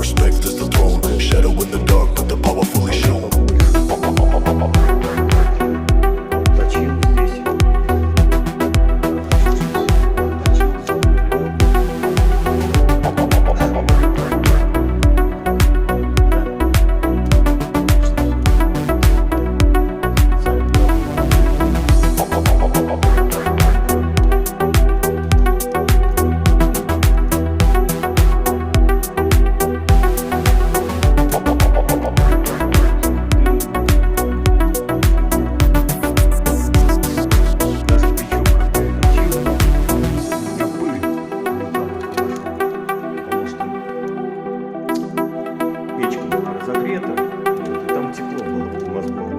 respect is the throne. Shadow in the dark, but the power fully shown. Точил здесь. Печка была разогрета, вот, и там тепло было в мозгу.